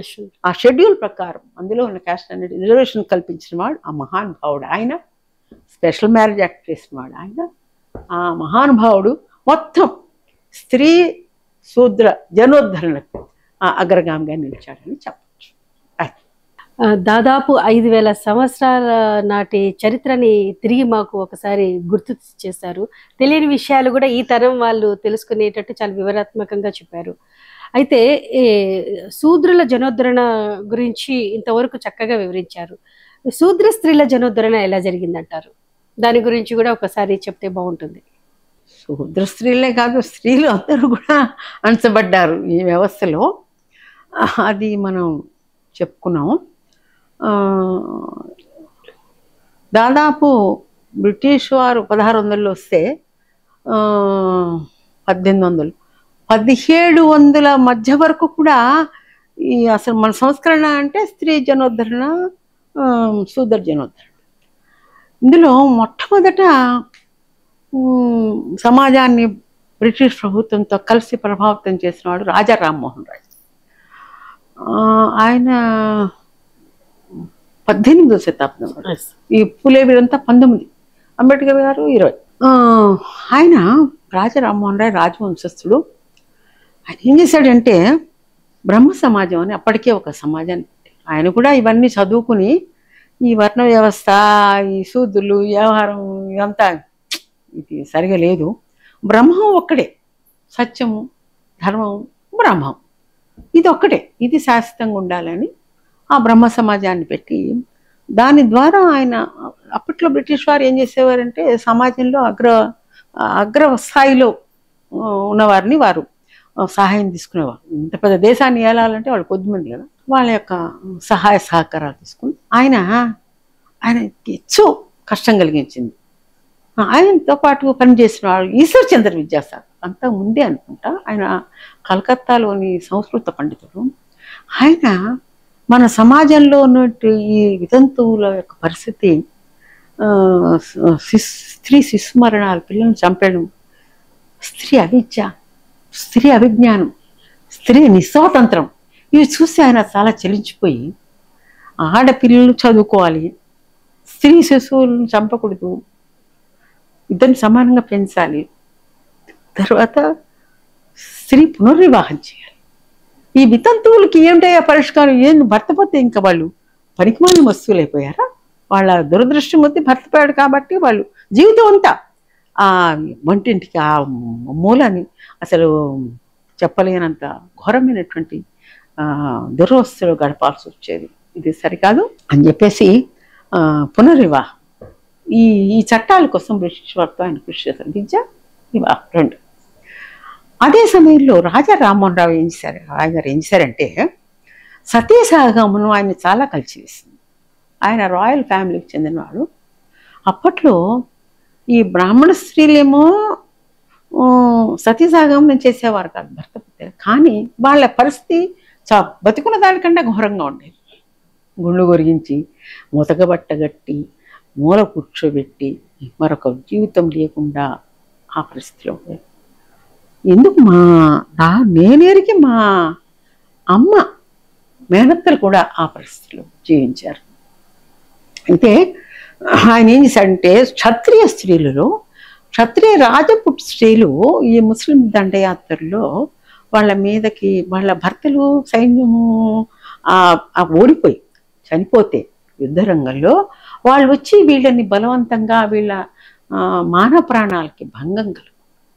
ఆ షెడ్యూల్ ప్రకారం అందులో ఉన్న క్యాస్ట్ అనేది రిజర్వేషన్ కల్పించిన వాడు ఆ మహానుభావుడు ఆయన. స్పెషల్ మ్యారేజ్ యాక్ట్ చేసిన వాడు ఆయన. ఆ మహానుభావుడు మొత్తం స్త్రీ శూద్ర జనోద్ధరణకు అగ్రగామిగా నిలిచాడని చెప్పచ్చు. దాదాపు 5,000 సంవత్సరాల నాటి చరిత్రని తిరిగి మాకు ఒకసారి గుర్తు చేశారు. తెలియని విషయాలు కూడా ఈ తరం వాళ్ళు తెలుసుకునేటట్టు చాలా వివరాత్మకంగా చెప్పారు. అయితే శూద్రుల జనోద్ధరణ గురించి ఇంతవరకు చక్కగా వివరించారు. శూద్ర స్త్రీల జనోద్ధరణ ఎలా జరిగిందంటారు? దాని గురించి కూడా ఒకసారి చెప్తే బాగుంటుంది. శూద్ర స్త్రీలే కాదు, స్త్రీలు అందరూ కూడా అణచబడ్డారు ఈ వ్యవస్థలో. అది మనం చెప్పుకున్నాం. దాదాపు బ్రిటిష్ వారు 1600లో వస్తే 1800, 1700 మధ్య వరకు కూడా ఈ అసలు మన సంస్కరణ అంటే స్త్రీ జనోద్ధరణ, శూద్ర జనోద్ధరణ. ఇందులో మొట్టమొదట సమాజాన్ని బ్రిటిష్ ప్రభుత్వంతో కలిసి ప్రభావితం చేసిన వాడు రాజా రామ్మోహన్ రాయ్. ఆయన 18వ శతాబ్దం, ఈ పూలే వీరంతా 19, అంబేద్కర్ గారు 20. ఆయన రాజా రామ్మోహన్ రాయ్ రాజవంశస్థుడు. ఆయన ఏం చేశాడంటే బ్రహ్మ సమాజం అని అప్పటికే ఒక సమాజాన్ని, ఆయన కూడా ఇవన్నీ చదువుకుని ఈ వర్ణ వ్యవస్థ, ఈ శూద్రులు, వ్యవహారం ఇదంతా ఇది సరిగా లేదు, బ్రహ్మం ఒక్కడే, సత్యము, ధర్మం, బ్రహ్మం ఇది ఒక్కటే, ఇది శాశ్వతంగా ఉండాలని ఆ బ్రహ్మ సమాజాన్ని పెట్టి దాని ద్వారా ఆయన అప్పట్లో బ్రిటిష్ వారు ఏం చేసేవారంటే సమాజంలో అగ్ర స్థాయిలో ఉన్నవారిని వారు సహాయం తీసుకునేవారు. ఇంత పెద్ద దేశాన్ని ఏలాలంటే వాళ్ళు కొద్దిమంది కదా, వాళ్ళ యొక్క సహాయ సహకారాలు తీసుకుని ఆయన ఎంతో కష్టం కలిగించింది. ఆయనతో పాటు పనిచేసిన వాళ్ళు ఈశ్వర్చంద్ర విద్యాసాగర్, అంతా ముందే అనుకుంటా, ఆయన కలకత్తాలోని సంస్కృత పండితుడు. ఆయన మన సమాజంలో ఉన్నట్టు ఈ వితంతువుల యొక్క పరిస్థితి, స్త్రీ శిశు మరణాలు, పిల్లల్ని చంపడం, స్త్రీ అవిద్య, స్త్రీ అవిజ్ఞానం, స్త్రీ నిస్వాతంత్రం, ఇవి చూసి ఆయన చాలా చలించిపోయి ఆడపిల్లలు చదువుకోవాలి, స్త్రీ శిశువులను చంపకూడదు, ఇద్దరిని సమానంగా పెంచాలి, తర్వాత స్త్రీ పునర్వివాహం చేయాలి. ఈ వితంతువులకి ఏమిటయ్యా పరిష్కారం? ఏం భర్త పోతే ఇంకా వాళ్ళు పనికిమాలిన వస్తువులు అయిపోయారా? వాళ్ళ దురదృష్టం వద్ద భర్త పోయాడు కాబట్టి వాళ్ళు జీవితం అంతా ఆ వంటింటికి ఆ మూలని అసలు చెప్పలేనంత ఘోరమైనటువంటి దురవస్థలు గడపాల్సి వచ్చేది. ఇది సరికాదు అని చెప్పేసి పునర్వివాహం, ఈ చట్టాల కోసం బ్రిటిష్ వారితో ఆయన కృషి చేశారు. విద్య, వివాహం రెండు. అదే సమయంలో రాజా రామ్మోహన్ రావు రాయగారు ఏం చేశారంటే సతీ సహగమనం ఆయన చాలా కలిసి వేసింది. ఆయన రాయల్ ఫ్యామిలీకి చెందినవాడు. అప్పట్లో ఈ బ్రాహ్మణ స్త్రీలేమో సతీ సహగమనం చేసేవారు కాదు భర్త పుట్టారు, కానీ వాళ్ళ పరిస్థితి బతుకున్న దానికంటే ఘోరంగా ఉండేది. గుళ్ళు గొరిగించి, ముతకబట్టగట్టి, మూల కూర్చోబెట్టి, మరొక జీవితం లేకుండా ఆ పరిస్థితిలో ఉండేది. ఎందుకు నేనేరికి మా అమ్మ మేనత్తలు కూడా ఆ పరిస్థితిలో జీవించారు. అయితే ఆయన ఏం చేశాడంటే క్షత్రియ స్త్రీలలో, క్షత్రియ రాజపుట్ స్త్రీలు ఈ ముస్లిం దండయాత్రలో వాళ్ళ మీదకి వాళ్ళ భర్తలు సైన్యము ఓడిపోయి చనిపోతే యుద్ధరంగంలో వాళ్ళు వచ్చి వీళ్ళని బలవంతంగా వీళ్ళ మానవ ప్రాణాలకి భంగం కలుగు,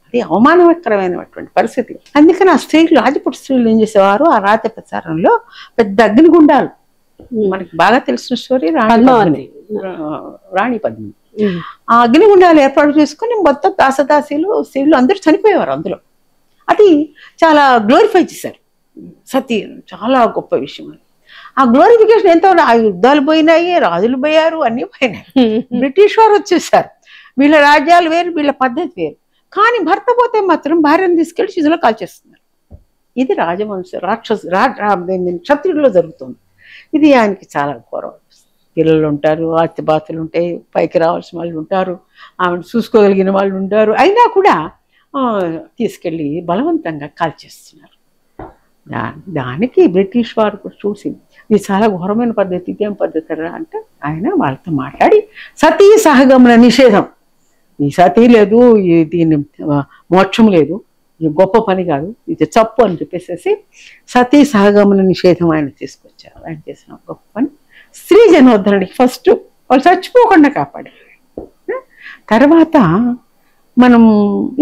అది అవమానకరమైనటువంటి పరిస్థితి. అందుకని ఆ స్త్రీలు, రాజపుట్ స్త్రీలు ఏం చేసేవారు, ఆ రాత ప్రచారంలో పెద్ద అగ్నిగుండాలు, మనకి బాగా తెలిసిన స్టోరీ రాణి పద్మిని, ఆ అగ్నిగుండాలు ఏర్పాటు చేసుకుని మొత్తం దాసదాసీలు స్త్రీలు అందరూ చనిపోయేవారు అందులో. అది చాలా గ్లోరిఫై చేశారు సతీ, చాలా గొప్ప విషయం అది. ఆ గ్లోరిఫికేషన్ ఎంతో, ఆ యుద్ధాలు పోయినాయి, రాజులు పోయారు, అన్నీ పోయినాయి, బ్రిటిష్ వారు వచ్చేసారు, వీళ్ళ రాజ్యాలు వేరు, వీళ్ళ పద్ధతి వేరు. కానీ భర్త పోతే మాత్రం భార్యను తీసుకెళ్లి శిశులో కాల్చేస్తున్నారు. ఇది రాజవంశ క్షత్రియుల్లో జరుగుతుంది. ఇది ఆయనకి చాలా గౌరవం. పిల్లలు ఉంటారు, ఆస్తిపాస్తులు ఉంటాయి, పైకి రావాల్సిన వాళ్ళు ఉంటారు, ఆమెను చూసుకోగలిగిన వాళ్ళు ఉంటారు, అయినా కూడా తీసుకెళ్ళి బలవంతంగా కాల్చేస్తున్నారు. దానికి బ్రిటిష్ వారు కూడా చూసి ఇది చాలా ఘోరమైన పద్ధతి, ఇదేం పద్ధతి అంటే ఆయన వాళ్ళతో మాట్లాడి సతీ సహగమన నిషేధం, ఈ సతీ లేదు, దీన్ని మోక్షం లేదు, ఇది గొప్ప పని కాదు, ఇది తప్పు అని చెప్పేసి సతీ సహగమన నిషేధం ఆయన తీసుకొచ్చారు. ఆయన చేసిన గొప్ప పని స్త్రీ జనోద్ధరణకి ఫస్ట్ వాళ్ళు చచ్చిపోకుండా కాపాడారు. తర్వాత మనం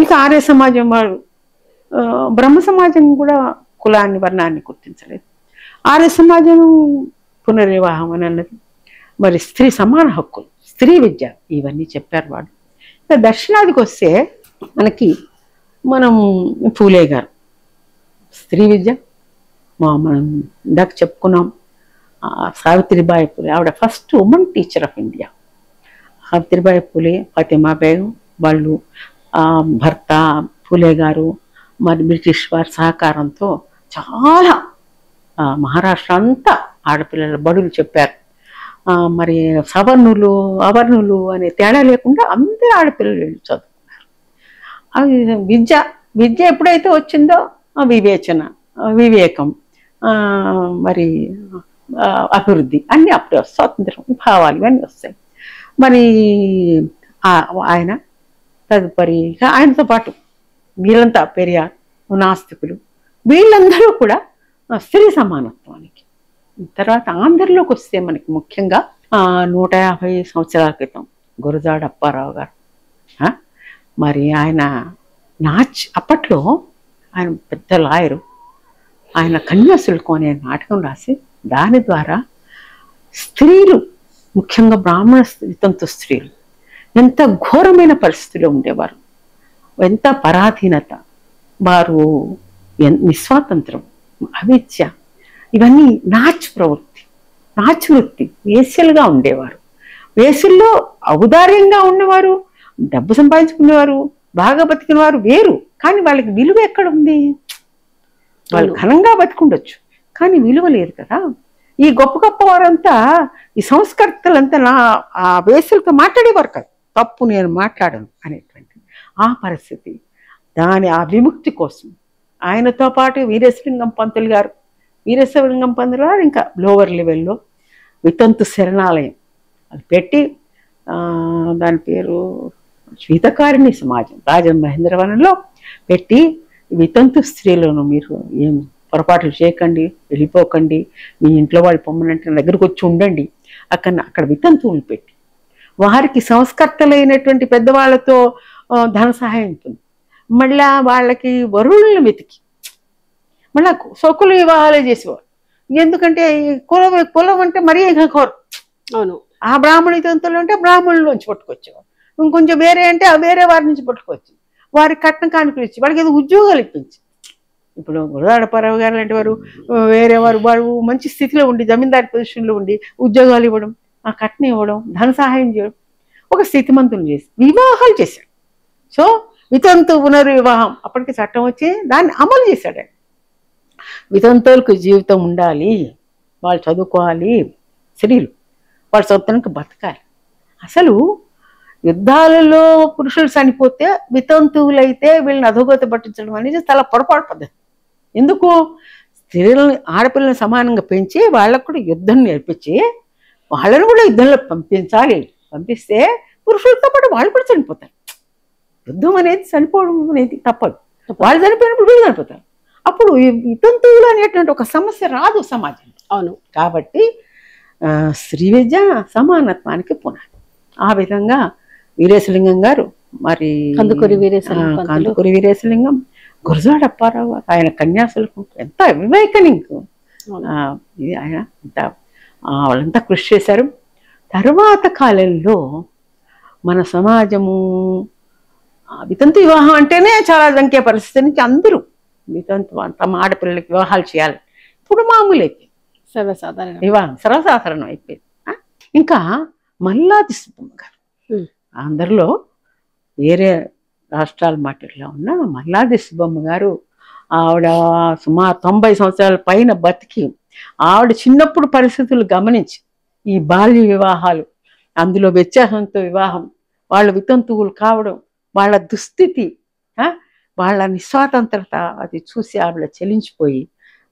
ఇక ఆర్య సమాజం వారు బ్రహ్మ సమాజం కూడా కులాన్ని వర్ణాన్ని గుర్తించలేదు. ఆర్య సమాజం పునర్వివాహం అని అన్నది, మరి స్త్రీ సమాన హక్కులు, స్త్రీ విద్య, ఇవన్నీ చెప్పారు వాళ్ళు. ఇక దక్షిణాదికి వస్తే మనం పూలే గారు స్త్రీ విద్య, మనం ఇందాక చెప్పుకున్నాం సావిత్రిబాయి పూలే, ఆవిడ first women teacher of India. Savitribai Phule, Fatima Begum వాళ్ళు, భర్త పూలే గారు, మరి బ్రిటిష్ వారి సహకారంతో చాలా మహారాష్ట్ర అంతా ఆడపిల్లల బడులు చెప్పారు. మరి సవర్ణులు అవర్ణులు అనే తేడా లేకుండా అందరూ ఆడపిల్లలు వెళ్ళి చదువుకున్నారు. విద్య ఎప్పుడైతే వచ్చిందో వివేచన, వివేకం, మరి అభివృద్ధి అన్నీ అప్పుడే స్వాతంత్రం, భావాలు ఇవన్నీ వస్తాయి. మరి ఆయన తదుపరి ఆయనతో పాటు వీళ్ళంతా పెరియార్, నాస్తికులు, వీళ్ళందరూ కూడా స్త్రీ సమానత్వానికి. తర్వాత ఆంధ్రలోకి వస్తే మనకి ముఖ్యంగా 150 సంవత్సరాల క్రితం గురజాడ అప్పారావు గారు, మరి ఆయన అప్పట్లో ఆయన పెద్ద లాయరు, ఆయన కన్యాశుల్కం అనే నాటకం రాసి దాని ద్వారా స్త్రీలు, ముఖ్యంగా బ్రాహ్మణ వితంతు స్త్రీలు ఎంత ఘోరమైన పరిస్థితిలో ఉండేవారు, ఎంత పరాధీనత, వారు నిస్వాతంత్రం, అవిద్య, ఇవన్నీ నాచ్ వృత్తి, వేశ్యలుగా ఉండేవారు. వేశ్యల్లో ఔదార్యంగా ఉన్నవారు, డబ్బు సంపాదించుకునేవారు, బాగా బతికిన వారు వేరు, కానీ వాళ్ళకి విలువ ఎక్కడ ఉంది? వాళ్ళు ఘనంగా బతికుండొచ్చు, కానీ విలువ లేదు కదా. ఈ గొప్ప గొప్ప వారంతా, ఈ సంస్కర్తలంతా ఆ వేశ్యలతో మాట్లాడేవారు కాదు, తప్పు నేను మాట్లాడను అనేటువంటి ఆ పరిస్థితి. ఆ విముక్తి కోసం ఆయనతో పాటు వీరేశలింగం పంతులు గారు ఇంకా లోవర్ లెవెల్లో వితంతు శరణాలయం అది పెట్టి, దాని పేరు శ్వేతకారిణి సమాజం రాజమహేంద్రవనంలో పెట్టి, వితంతు స్త్రీలను మీరు ఏం పొరపాట్లు చేయకండి, వెళ్ళిపోకండి, మీ ఇంట్లో వాళ్ళు పొమ్మనంటే దగ్గరకు వచ్చి ఉండండి, అక్కడ వితంతువులు పెట్టి వారికి సంస్కర్తలైనటువంటి పెద్దవాళ్ళతో ధన సహాయం ఉంటుంది. మళ్ళా వాళ్ళకి వరుణులను వెతికి మళ్ళా సొక్కులు వివాహాలే చేసేవారు. ఎందుకంటే కులం అంటే మరీ ఘోరం. అవును, ఆ బ్రాహ్మణి తంతులు అంటే బ్రాహ్మణుల్లోంచి పట్టుకొచ్చేవారు, ఇంకొంచెం వేరే అంటే ఆ వేరే వారి నుంచి పట్టుకొచ్చి వారికి కట్న కానుకలు ఇచ్చి వాళ్ళకి ఏదో ఉద్యోగాలు ఇప్పించి. ఇప్పుడు గురజాడ అప్పారావు గారు లాంటి వారు వేరే వారు మంచి స్థితిలో ఉండి, జమీందారి పొజిషన్లో ఉండి ఉద్యోగాలు ఇవ్వడం, ఆ కట్నం ఇవ్వడం, ధన సహాయం చేయడం, ఒక స్థితిమంతులు చేసి వివాహాలు చేశాడు. సో వితంతు పునర్వివాహం అప్పటికి చట్టం వచ్చి దాన్ని అమలు చేశాడు. వితంతువులకు జీవితం ఉండాలి, వాళ్ళు చదువుకోవాలి, స్త్రీలు వాళ్ళ సొంతానికి బతకాలి. అసలు యుద్ధాలలో పురుషులు చనిపోతే వితంతువులైతే వీళ్ళని అధోగతి పట్టించడం అనేది చాలా పొరపాటు పద్ధతి. ఎందుకు? స్త్రీలను ఆడపిల్లలను సమానంగా పెంచి వాళ్ళకు కూడా యుద్ధం నేర్పించి వాళ్ళను కూడా యుద్ధంలో పంపించాలి. పంపిస్తే పురుషులతో పాటు వాళ్ళు కూడా చనిపోతారు. యుద్ధం అనేది చనిపోవడం అనేది తప్పదు. వాళ్ళు చనిపోయినప్పుడు వీళ్ళు చనిపోతారు. అప్పుడు వితంతువులు అనేటువంటి ఒక సమస్య రాదు సమాజంలో. అవును, కాబట్టి స్త్రీ విద్య సమానత్వానికి పునాది. ఆ విధంగా వీరేశలింగం గారు, మరి కందుకూరి వీరేశలింగం, గురజాడ అప్పారావు గారు, ఆయన కన్యాశుల్కం ఎంత వివేకనింగ్, ఇది ఆయన వాళ్ళంతా కృషి చేశారు. తర్వాత కాలంలో మన సమాజము వితంతు వివాహం అంటేనే చాలా జంకే పరిస్థితి నుంచి అందరూ వితంతు తమ ఆడపిల్లలకి వివాహాలు చేయాలి. ఇప్పుడు మామూలు అయిపోయింది, సర్వసాధారణం అయిపోయింది. ఇంకా మల్లాది సుబ్బమ్మ గారు, అందరిలో వేరే రాష్ట్రాల మాటల్లో ఉన్న మల్లాది సుబ్బమ్మ గారు, ఆవిడ సుమారు 90 సంవత్సరాల పైన బతికి, ఆవిడ చిన్నప్పుడు పరిస్థితులు గమనించి ఈ బాల్య వివాహాలు, అందులో వ్యత్యాసంతో వివాహం, వాళ్ళ వితంతువులు కావడం, వాళ్ళ దుస్థితి, వాళ్ళ నిస్వాతంత్రత అది చూసి ఆవిడ చెలించిపోయి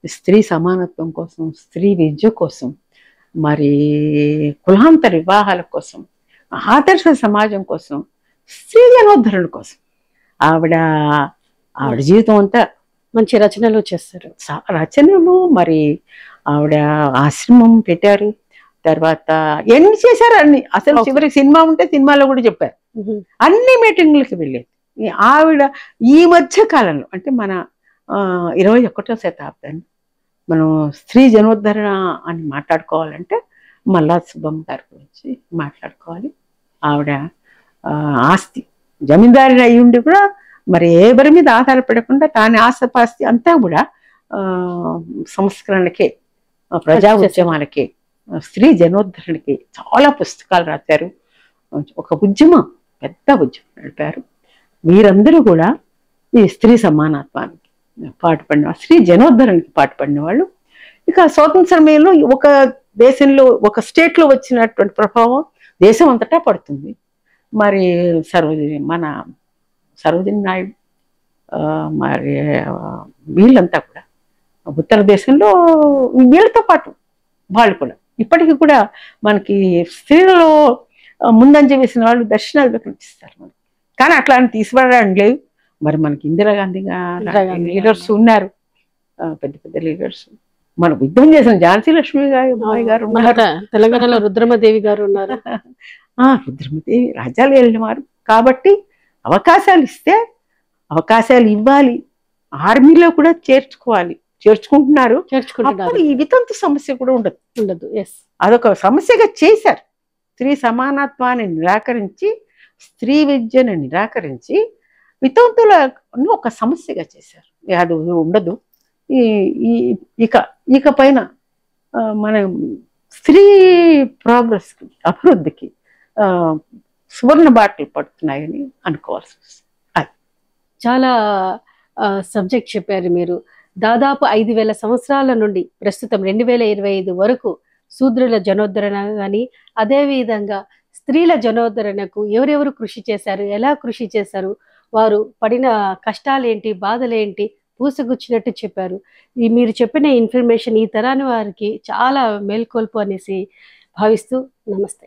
స్త్రీ సమానత్వం కోసం, స్త్రీ విద్య కోసం, మరి కులాంతర వివాహాల కోసం, ఆదర్శ సమాజం కోసం, స్త్రీ జనోద్ధరణ కోసం ఆవిడ జీవితం అంతా మంచి రచనలు చేస్తారు. రచనలు, మరి ఆవిడ ఆశ్రమం పెట్టారు. తర్వాత ఎన్ని చేశారు అన్ని. అసలు చివరికి సినిమా ఉంటే సినిమాలో కూడా చెప్పారు. అన్ని మీటింగ్లకి వెళ్ళేది ఆవిడ. ఈ మధ్య కాలంలో అంటే మన 21వ శతాబ్దాన్ని మనం స్త్రీ జనోద్ధరణ అని మాట్లాడుకోవాలంటే మల్లా సుబ్బమ్మ గారి గురించి మాట్లాడుకోవాలి. ఆవిడ ఆస్తి జమీందారిని అయి ఉండి కూడా మరి ఎవరి మీద ఆధారపడకుండా తాని ఆస్తిపాస్తి అంతా కూడా సంస్కరణకే, ప్రజా ఉద్యమాలకే, స్త్రీ జనోద్ధరణకి చాలా పుస్తకాలు రాశారు. ఒక ఉద్యమం, పెద్ద ఉద్యమం నడిపారు. మీరందరూ కూడా ఈ స్త్రీ సమానత్వానికి పాటుపడిన, స్త్రీ జనోద్ధరణకి పాటుపడిన వాళ్ళు. ఇక స్వాతంత్ర సమయంలో ఒక దేశంలో, ఒక స్టేట్లో వచ్చినటువంటి ప్రభావం దేశం అంతటా పడుతుంది. మరి మన సరోజిని నాయుడు, మరి వీళ్ళంతా కూడా ఉత్తర దేశంలో వీళ్ళతో పాటు వాళ్ళు కూడా ఇప్పటికీ కూడా మనకి స్త్రీలలో ముందంజ వేసిన వాళ్ళు దర్శనాలు వికటిస్తారు మనకి. కానీ అట్లా అని తీసుకురావడం లేదు. మరి మనకి ఇందిరాగాంధీ లీడర్స్ ఉన్నారు, పెద్ద పెద్ద లీడర్స్. మనకు యుద్ధం చేసిన ఝాన్సీ లక్ష్మి గారు ఉన్నారు, తెలంగాణలో రుద్రమదేవి గారు ఉన్నారు. రుద్రమదేవి రాజ్యాలు వెళ్ళినవారు. కాబట్టి అవకాశాలు ఇస్తే అవకాశాలు ఇవ్వాలి. ఆర్మీలో కూడా చేర్చుకుంటున్నారు. అప్పుడు ఈ వితంతు సమస్య కూడా ఉండదు. అదొక సమస్యగా చేశారు. స్త్రీ సమానత్వాన్ని నిరాకరించి, స్త్రీ విద్యను నిరాకరించి వితంతులను ఒక సమస్యగా చేశారు. అది ఉండదు. ఇక పైన మన స్త్రీ ప్రోగ్రెస్కి, అభివృద్ధికి సువర్ణ బాటలు పడుతున్నాయని అనుకోవాల్సి వస్తుంది. చాలా సబ్జెక్ట్ చెప్పారు మీరు. దాదాపు 5,000 సంవత్సరాల నుండి ప్రస్తుతం 2025 వరకు శూద్రుల జనోద్ధరణ కానీ, అదేవిధంగా స్త్రీల జనోద్ధరణకు ఎవరెవరు కృషి చేశారు, ఎలా కృషి చేశారు, వారు పడిన కష్టాలేంటి, బాధలేంటి పూసగుచ్చినట్టు చెప్పారు. మీరు చెప్పిన ఇన్ఫర్మేషన్ ఈ తరాని వారికి చాలా మేల్కొల్పు అనేసి భావిస్తూ నమస్తే.